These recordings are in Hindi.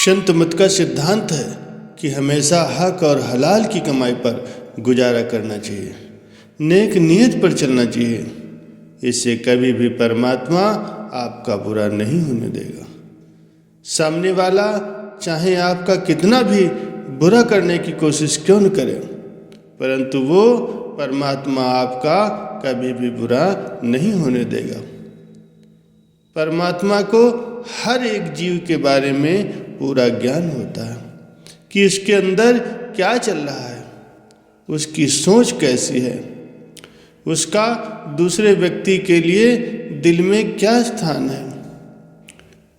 संत मत का सिद्धांत है कि हमेशा हक और हलाल की कमाई पर गुजारा करना चाहिए, नेक नीयत पर चलना चाहिए। इससे कभी भी परमात्मा आपका बुरा नहीं होने देगा। सामने वाला चाहे आपका कितना भी बुरा करने की कोशिश क्यों न करे, परंतु वो परमात्मा आपका कभी भी बुरा नहीं होने देगा। परमात्मा को हर एक जीव के बारे में पूरा ज्ञान होता है कि उसके अंदर क्या चल रहा है, उसकी सोच कैसी है, उसका दूसरे व्यक्ति के लिए दिल में क्या स्थान है।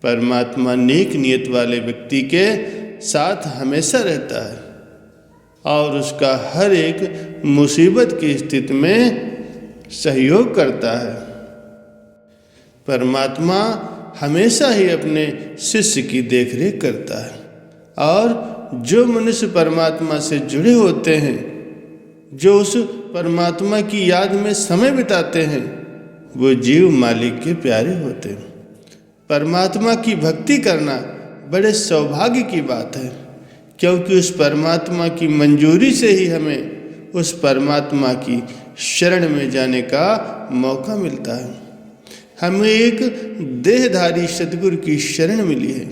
परमात्मा नेक नीयत वाले व्यक्ति के साथ हमेशा रहता है और उसका हर एक मुसीबत की स्थिति में सहयोग करता है। परमात्मा हमेशा ही अपने शिष्य की देखरेख करता है और जो मनुष्य परमात्मा से जुड़े होते हैं, जो उस परमात्मा की याद में समय बिताते हैं, वो जीव मालिक के प्यारे होते हैं। परमात्मा की भक्ति करना बड़े सौभाग्य की बात है, क्योंकि उस परमात्मा की मंजूरी से ही हमें उस परमात्मा की शरण में जाने का मौका मिलता है। हमें एक देहधारी सद्गुरु की शरण मिली है,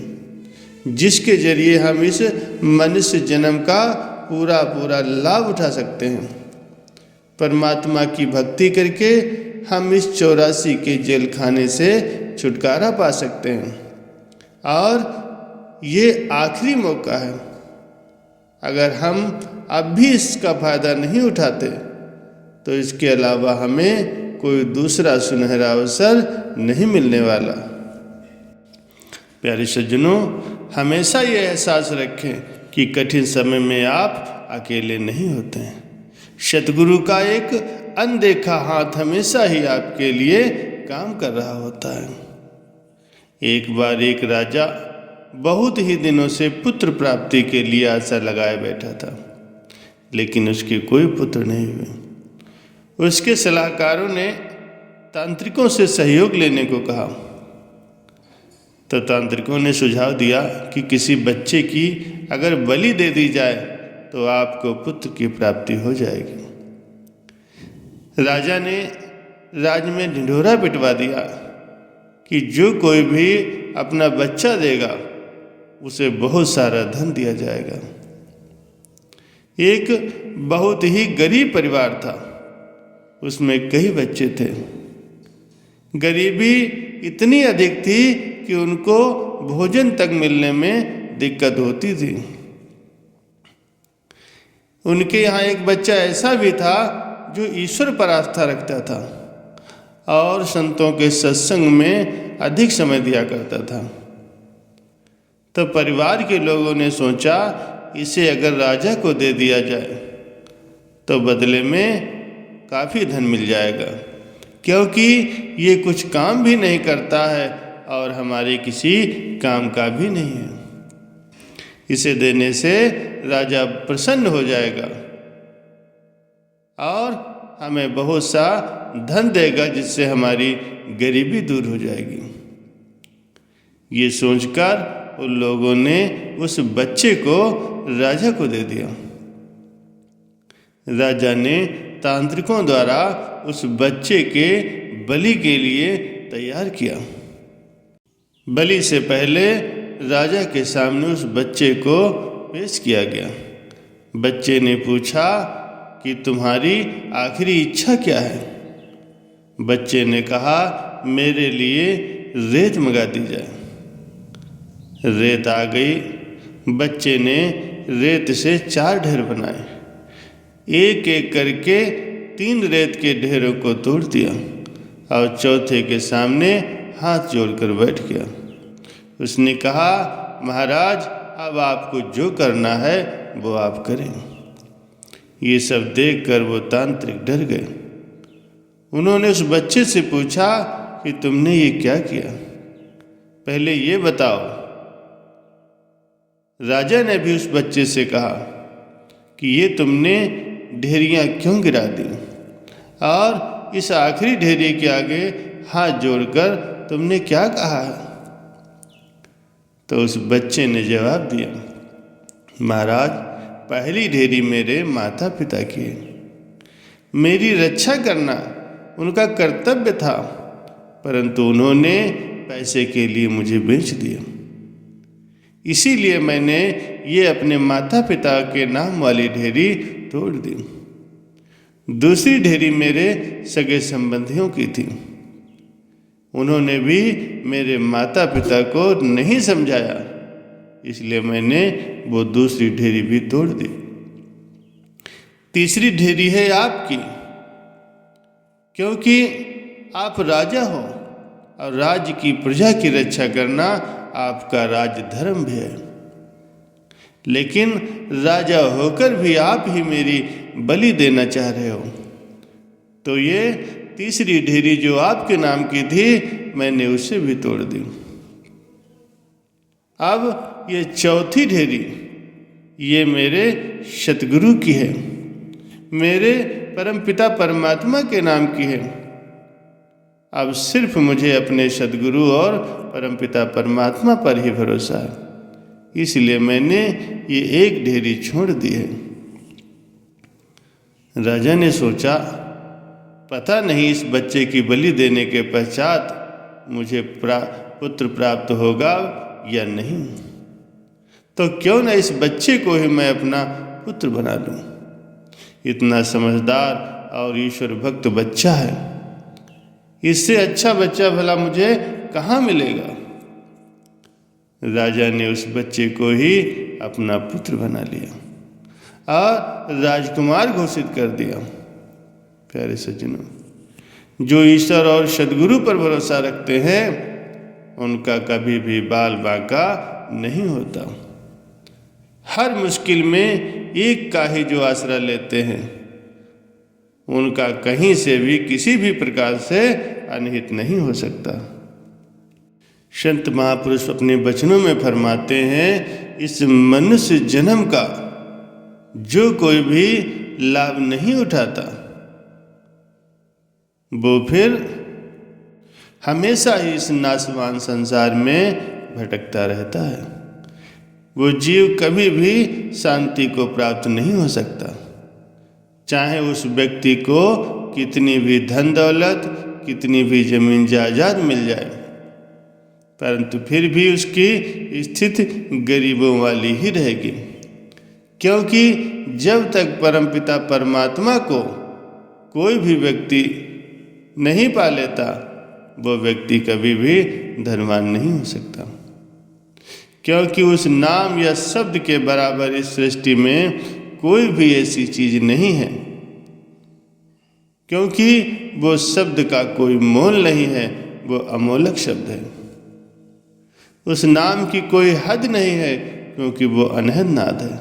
जिसके जरिए हम इस मनुष्य जन्म का पूरा लाभ उठा सकते हैं। परमात्मा की भक्ति करके हम इस 84 के जेल खाने से छुटकारा पा सकते हैं और ये आखिरी मौका है। अगर हम अब भी इसका फायदा नहीं उठाते तो इसके अलावा हमें कोई दूसरा सुनहरा अवसर नहीं मिलने वाला। प्यारे सज्जनों, हमेशा ये एहसास रखें कि कठिन समय में आप अकेले नहीं होते हैं। सतगुरु का एक अनदेखा हाथ हमेशा ही आपके लिए काम कर रहा होता है। एक बार एक राजा बहुत ही दिनों से पुत्र प्राप्ति के लिए आशा लगाए बैठा था, लेकिन उसके कोई पुत्र नहीं हुए। उसके सलाहकारों ने तांत्रिकों से सहयोग लेने को कहा, तो तांत्रिकों ने सुझाव दिया कि किसी बच्चे की अगर बलि दे दी जाए तो आपको पुत्र की प्राप्ति हो जाएगी। राजा ने राज में ढिंढोरा पिटवा दिया कि जो कोई भी अपना बच्चा देगा उसे बहुत सारा धन दिया जाएगा। एक बहुत ही गरीब परिवार था, उसमें कई बच्चे थे। गरीबी इतनी अधिक थी कि उनको भोजन तक मिलने में दिक्कत होती थी। उनके यहाँ एक बच्चा ऐसा भी था जो ईश्वर पर आस्था रखता था और संतों के सत्संग में अधिक समय दिया करता था। तो परिवार के लोगों ने सोचा, इसे अगर राजा को दे दिया जाए तो बदले में काफ़ी धन मिल जाएगा, क्योंकि ये कुछ काम भी नहीं करता है और हमारे किसी काम का भी नहीं है। इसे देने से राजा प्रसन्न हो जाएगा और हमें बहुत सा धन देगा, जिससे हमारी गरीबी दूर हो जाएगी। ये सोचकर उन लोगों ने उस बच्चे को राजा को दे दिया। राजा ने तांत्रिकों द्वारा उस बच्चे के बलि के लिए तैयार किया। बलि से पहले राजा के सामने उस बच्चे को पेश किया गया। बच्चे ने पूछा कि तुम्हारी आखिरी इच्छा क्या है? बच्चे ने कहा, मेरे लिए रेत मंगा दी जाए। रेत आ गई। बच्चे ने रेत से 4 ढेर बनाए। एक एक करके 3 रेत के ढेरों को तोड़ दिया और चौथे के सामने हाथ जोड़कर बैठ गया। उसने कहा, महाराज, अब आपको जो करना है वो आप करें। ये सब देखकर वो तांत्रिक डर गए। उन्होंने उस बच्चे से पूछा कि तुमने ये क्या किया, पहले ये बताओ। राजा ने भी उस बच्चे से कहा कि ये तुमने ढेरियाँ क्यों गिरा दी और इस आखिरी ढेरी के आगे हाथ जोड़कर तुमने क्या कहा है? तो उस बच्चे ने जवाब दिया, महाराज, पहली ढेरी मेरे माता पिता की है। मेरी रक्षा करना उनका कर्तव्य था, परंतु उन्होंने पैसे के लिए मुझे बेच दिया। इसीलिए मैंने ये अपने माता पिता के नाम वाली ढेरी तोड़ दी। दूसरी ढेरी मेरे सगे संबंधियों की थी। उन्होंने भी मेरे माता पिता को नहीं समझाया, इसलिए मैंने वो दूसरी ढेरी भी तोड़ दी। तीसरी ढेरी है आपकी, क्योंकि आप राजा हो और राज्य की प्रजा की रक्षा करना आपका राज धर्म भी है। लेकिन राजा होकर भी आप ही मेरी बलि देना चाह रहे हो, तो ये तीसरी ढेरी जो आपके नाम की थी, मैंने उसे भी तोड़ दी। अब ये चौथी ढेरी, ये मेरे सतगुरु की है, मेरे परमपिता परमात्मा के नाम की है। अब सिर्फ मुझे अपने सतगुरु और परमपिता परमात्मा पर ही भरोसा है, इसलिए मैंने ये एक ढेरी छोड़ दी है। राजा ने सोचा, पता नहीं इस बच्चे की बलि देने के पश्चात मुझे पुत्र प्राप्त होगा या नहीं, तो क्यों न इस बच्चे को ही मैं अपना पुत्र बना लूं। इतना समझदार और ईश्वर भक्त बच्चा है, इससे अच्छा बच्चा भला मुझे कहाँ मिलेगा। राजा ने उस बच्चे को ही अपना पुत्र बना लिया और राजकुमार घोषित कर दिया। प्यारे सज्जनों, जो ईश्वर और सद्गुरु पर भरोसा रखते हैं, उनका कभी भी बाल बांका नहीं होता। हर मुश्किल में एक का ही जो आसरा लेते हैं, उनका कहीं से भी किसी भी प्रकार से अनहित नहीं हो सकता। संत महापुरुष अपने वचनों में फरमाते हैं, इस मनुष्य जन्म का जो कोई भी लाभ नहीं उठाता, वो फिर हमेशा ही इस नाशवान संसार में भटकता रहता है। वो जीव कभी भी शांति को प्राप्त नहीं हो सकता, चाहे उस व्यक्ति को कितनी भी धन दौलत, कितनी भी जमीन जायदाद मिल जाए, परंतु फिर भी उसकी स्थिति गरीबों वाली ही रहेगी। क्योंकि जब तक परमपिता परमात्मा को कोई भी व्यक्ति नहीं पा लेता, वो व्यक्ति कभी भी धनवान नहीं हो सकता। क्योंकि उस नाम या शब्द के बराबर इस सृष्टि में कोई भी ऐसी चीज नहीं है, क्योंकि वो शब्द का कोई मोल नहीं है, वो अमोलक शब्द है। उस नाम की कोई हद नहीं है, क्योंकि वो अनहद नाद है।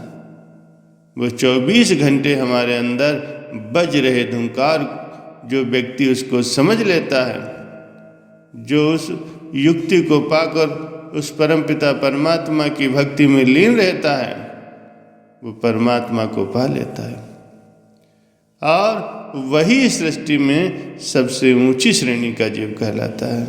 वो 24 घंटे हमारे अंदर बज रहे धुंकार, जो व्यक्ति उसको समझ लेता है, जो उस युक्ति को पाकर उस परमपिता परमात्मा की भक्ति में लीन रहता है, वो परमात्मा को पा लेता है और वही सृष्टि में सबसे ऊंची श्रेणी का जीव कहलाता है।